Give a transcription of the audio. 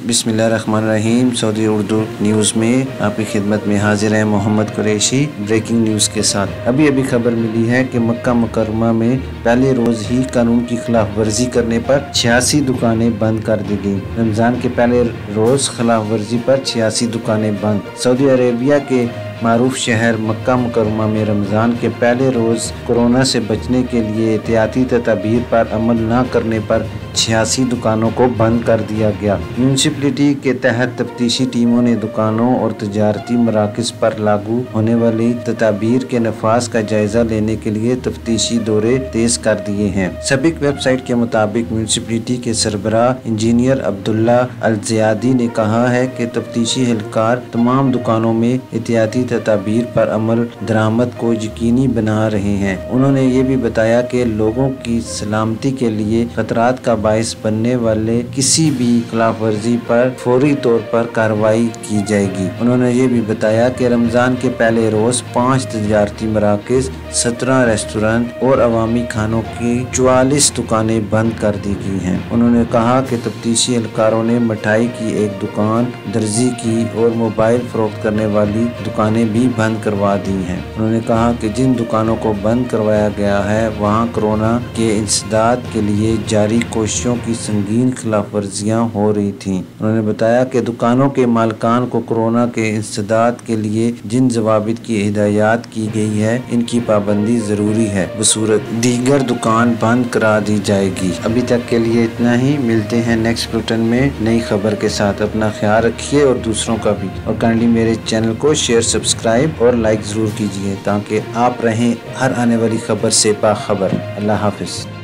बिस्मिल्लाहिर्रहमानिर्रहीम। Saudi Urdu news में आपकी खिदमत में हाजिर है मोहम्मद कुरैशी ब्रेकिंग न्यूज़ के साथ। अभी खबर मिली है कि मक्का मुकर्रमा में पहले रोज ही कानून की खिलाफ वर्जी करने पर 86 दुकानें बंद कर दी गई। रमजान के पहले रोज खिलाफ वर्जी पर 86 दुकानें बंद। सऊदी अरेबिया के मारूफ शहर मक्का मुकर्रमा में रमज़ान के पहले रोज़ कोरोना से बचने के लिए एहतियाती तदबीर पर अमल न करने पर 86 दुकानों को बंद कर दिया गया। म्यूनसिपलिटी के तहत तफ्तीशी टीमों ने दुकानों और तजारती मराकज़ पर लागू होने वाली तदबीर के नफाज का जायजा लेने के लिए तफ्तीशी दौरे तेज कर दिए हैं। सबिक वेबसाइट के मुताबिक म्यूनसिपलिटी के सरबराह इंजीनियर अब्दुल्ला अल-ज़ियादी ने कहा है कि तफ्तीशी एहलकार तमाम दुकानों में एहतियाती तदबीर पर अमल दरामद को यकीनी बना रहे हैं। उन्होंने ये भी बताया कि लोगों की सलामती के लिए खतरात का बाइस बनने वाले किसी भी खिलाफ वर्जी पर फौरी तौर पर कार्रवाई की जाएगी। उन्होंने ये भी बताया कि रमजान के पहले रोज 5 तजारती मराकज़, 17 रेस्टोरेंट और अवामी खानों की 44 दुकानें बंद कर दी गई हैं। उन्होंने कहा कि तफ्तीशी एहलकारों ने मिठाई की एक दुकान, दर्जी की और मोबाइल फरोख्त करने वाली दुकानें भी बंद करवा दी हैं। उन्होंने कहा कि जिन दुकानों को बंद करवाया गया है वहाँ कोरोना के इंसदाद के लिए जारी कोशिशों की संगीन खिलाफ वर्जियाँ हो रही थीं। उन्होंने बताया कि दुकानों के मालिकान को कोरोना के इंसदाद के लिए जिन ज़वाबित की हिदायत की गई है इनकी पाबंदी ज़रूरी है, बसूरत दीगर दुकान बंद करा दी जाएगी। अभी तक के लिए इतना ही। मिलते हैं नेक्स्ट बुलेटिन में नई खबर के साथ। अपना ख्याल रखिए और दूसरों का भी, और काइंडली मेरे चैनल को शेयर, सब्सक्राइब और लाइक ज़रूर कीजिए ताकि आप रहें हर आने वाली खबर से बाखबर। अल्लाह हाफिज़।